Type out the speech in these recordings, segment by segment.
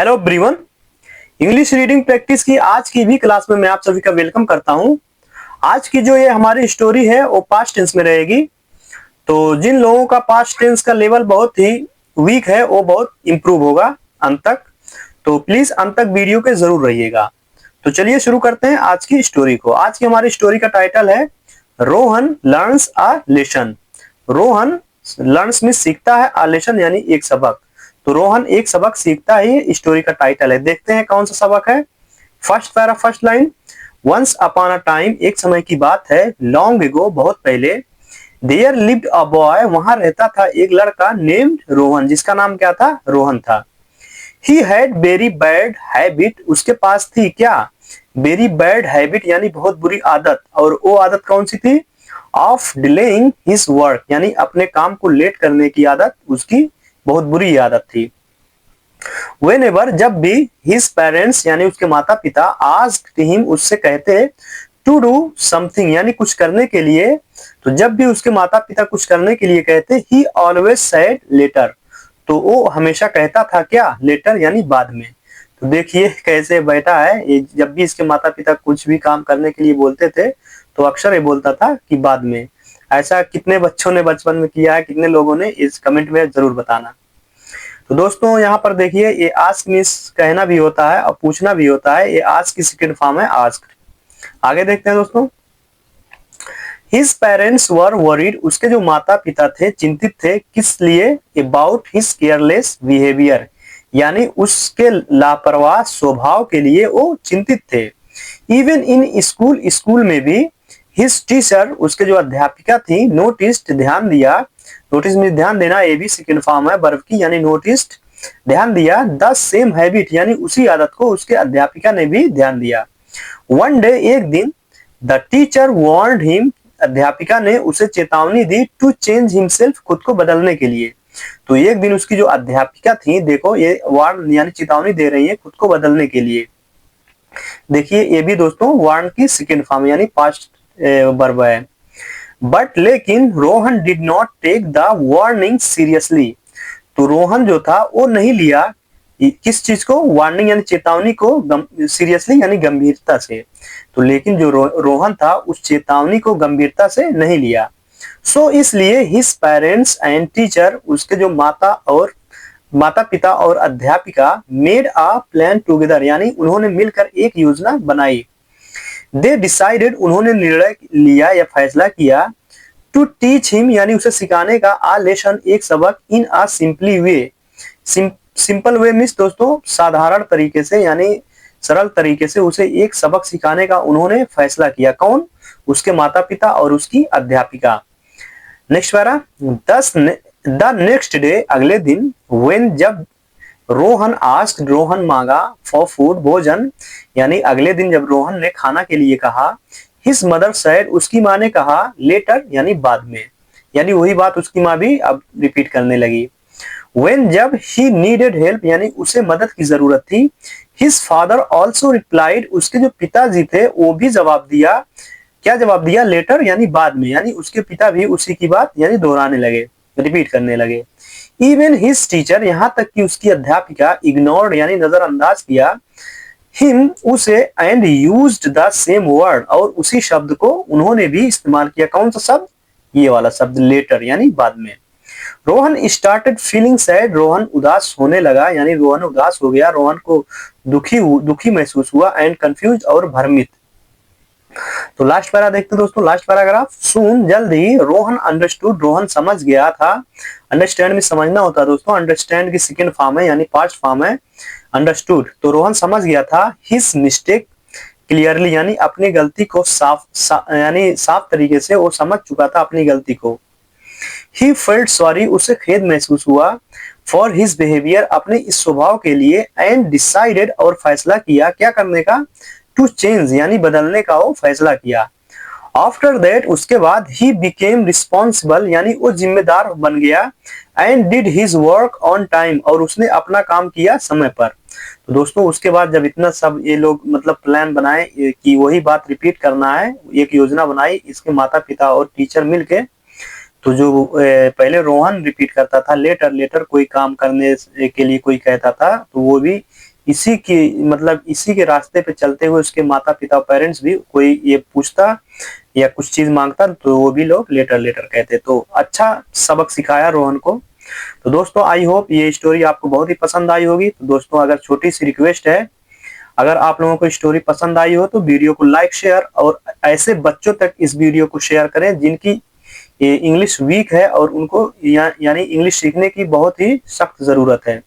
Hello everyone. English reading practice की आज की भी क्लास में मैं आप सभी का वेलकम करता हूं। आज की जो ये हमारी स्टोरी है वो पास्ट टेंस में रहेगी। तो जिन लोगों का पास्ट टेंस का लेवल बहुत ही वीक है वो बहुत इंप्रूव होगा अंत तक। तो प्लीज अंत तक वीडियो के जरूर रहिएगा। तो चलिए शुरू करते हैं आज की स्टोरी को। आज की हमारी स्टोरी का टाइटल है Rohan learns a lesson. Rohan learns में सीखता है अ लेसन यानी एक सबक। तो रोहन एक सबक सीखता है, ये स्टोरी का टाइटल है। देखते हैं कौन सा सबक है। First para first line, once upon a time एक समय की बात है, लॉन्ग एगो बहुत पहले, देयर लिव्ड अ बॉय वहां रहता था एक लड़का नेम्ड रोहन जिसका नाम क्या था, रोहन था। He had very bad habit, उसके पास थी क्या, वेरी बैड हैबिट यानी बहुत बुरी आदत। और वो आदत कौन सी थी, ऑफ डिलेइंग हिज वर्क यानी अपने काम को लेट करने की आदत उसकी बहुत बुरी आदत थी। Whenever जब भी his parents यानी उसके माता पिता asked him उससे कहते to do something यानी कुछ करने के लिए, तो जब भी उसके माता पिता कुछ करने के लिए कहते he always said later, तो वो हमेशा कहता था क्या, लेटर यानी बाद में। तो देखिए कैसे बैठा है ये, जब भी इसके माता पिता कुछ भी काम करने के लिए बोलते थे तो अक्सर ये बोलता था कि बाद में। ऐसा कितने बच्चों ने बचपन में किया है, कितने लोगों ने, इस कमेंट में जरूर बताना। तो दोस्तों यहाँ पर देखिए ये आस्क मींस कहना भी होता है और पूछना भी होता है। ये आस्क की सेकंड फॉर्म है आस्क। आगे देखते हैं दोस्तों। हिज पेरेंट्स वर वरीड, उसके जो माता पिता थे चिंतित थे, किस लिए, अबाउट हिज केयरलेस बिहेवियर यानी उसके लापरवाह स्वभाव के लिए वो चिंतित थे। इवन इन स्कूल, स्कूल में भी, हिज टीचर उसके जो अध्यापिका थी, नोटिस्ड ध्यान दिया, नोटिस में ध्यान देना ये भी सेकंड फॉर्म है वर्ब की यानी नोटिस्ड ध्यान दिया, द सेम हैबिट यानी उसी आदत को उसके अध्यापिका ने भी ध्यान दिया। वन डे एक दिन, द टीचर वार्नड हिम अध्यापिका ने उसे चेतावनी दी, टू चेंज हिमसेल्फ खुद को बदलने के लिए। तो एक दिन उसकी जो अध्यापिका थी, देखो ये वार्न यानी चेतावनी दे रही है खुद को बदलने के लिए। देखिए ये भी दोस्तों वार्न की सेकंड फॉर्म यानी पास्ट वर्ब है। बट लेकिन Rohan did not take the warning seriously, तो रोहन जो था वो नहीं लिया किस चीज को, वार्निंग यानी चेतावनी को सीरियसली यानी गंभीरता से। तो लेकिन जो रोहन था उस चेतावनी को गंभीरता से नहीं लिया। सो इसलिए हिज पेरेंट्स एंड टीचर, उसके जो माता पिता और अध्यापिका, मेड अ प्लान टुगेदर यानी उन्होंने मिलकर एक योजना बनाई। दे डिसाइडेड उन्होंने निर्णय लिया या फैसला किया, टू टीच हिम यानी उसे सिखाने का, आ लेसन एक सबक, इन आ सिंपली वे, सिंपल वे मीन्स दोस्तों साधारण तरीके से यानी सरल तरीके से उसे एक सबक सिखाने का उन्होंने फैसला किया। कौन, उसके माता पिता और उसकी अध्यापिका। Next para, the next day अगले दिन, व्हेन जब, रोहन आस्क्ड रोहन मांगा, फॉर फूड भोजन यानी अगले दिन जब रोहन ने खाना के लिए कहा, हिज मदर सैड उसकी माँ ने कहा, लेटर यानी बाद में, यानी वही बात उसकी माँ भी अब रिपीट करने लगी। व्हेन जब, ही नीडेड हेल्प यानी उसे मदद की जरूरत थी, हिज फादर ऑल्सो रिप्लाइड उसके जो पिताजी थे वो भी जवाब दिया। क्या जवाब दिया, लेटर यानी बाद में, यानी उसके पिता भी उसी की बात यानी दोहराने लगे, रिपीट करने लगे। इवन हिज टीचर यहाँ तक कि उसकी अध्यापिका, इग्नोर्ड यानी नजरअंदाज किया, हिम उसे, and used the same word और उसी शब्द को उन्होंने भी इस्तेमाल किया। कौन सा शब्द, ये वाला शब्द, लेटर यानी बाद में। Rohan started feeling sad, Rohan उदास होने लगा यानी रोहन उदास हो गया, रोहन को दुखी महसूस हुआ, एंड कंफ्यूज और भ्रमित। तो लास्ट पैरा देखते दोस्तों, लास्ट पैराग्राफ। सून जल्द ही, रोहन अंडरस्टूड रोहन समझ गया था। अंडरस्टैंड में समझना होता है दोस्तों, अंडरस्टैंड की सेकंड फॉर्म है यानी पास्ट फॉर्म है अंडरस्टूड। तो रोहन समझ गया था, हिज मिस्टेक क्लियरली यानी अपनी गलती को यानी साफ तरीके से वो समझ चुका था अपनी गलती को। ही फेल्ट सॉरी उसे खेद महसूस हुआ, फॉर हिज बिहेवियर अपने इस स्वभाव के लिए, एंड डिसाइडेड और फैसला किया, क्या करने का, टू चेंज यानी बदलने का वो फैसला किया। आफ्टर दैट उसके बाद, ही बिकेम रिस्पॉन्सिबल यानी वो जिम्मेदार बन गया, and did his work on time और उसने अपना काम किया समय पर। तो दोस्तों उसके बाद जब इतना सब ये लोग मतलब प्लान बनाए कि वही बात रिपीट करना है, एक योजना बनाई इसके माता पिता और टीचर मिलके, तो जो पहले रोहन रिपीट करता था लेटर लेटर, कोई काम करने के लिए कोई कहता था तो वो भी इसी की मतलब इसी के रास्ते पे चलते हुए उसके माता पिता पेरेंट्स भी कोई ये पूछता या कुछ चीज मांगता तो वो भी लोग लेटर लेटर कहते। तो अच्छा सबक सिखाया रोहन को। तो दोस्तों आई होप ये स्टोरी आपको बहुत ही पसंद आई होगी। तो दोस्तों अगर छोटी सी रिक्वेस्ट है, अगर आप लोगों को स्टोरी पसंद आई हो तो वीडियो को लाइक शेयर और ऐसे बच्चों तक इस वीडियो को शेयर करें जिनकी ये इंग्लिश वीक है और उनको यानी इंग्लिश सीखने की बहुत ही सख्त जरूरत है।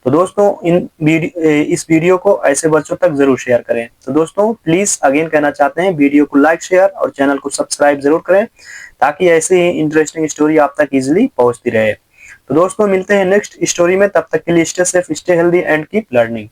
तो दोस्तों इस वीडियो को ऐसे बच्चों तक जरूर शेयर करें। तो दोस्तों प्लीज अगेन कहना चाहते हैं वीडियो को लाइक शेयर और चैनल को सब्सक्राइब जरूर करें ताकि ऐसे ही इंटरेस्टिंग स्टोरी आप तक इजिली पहुंचती रहे। तो दोस्तों मिलते हैं नेक्स्ट स्टोरी में, तब तक के लिए stay safe, stay healthy and keep learning.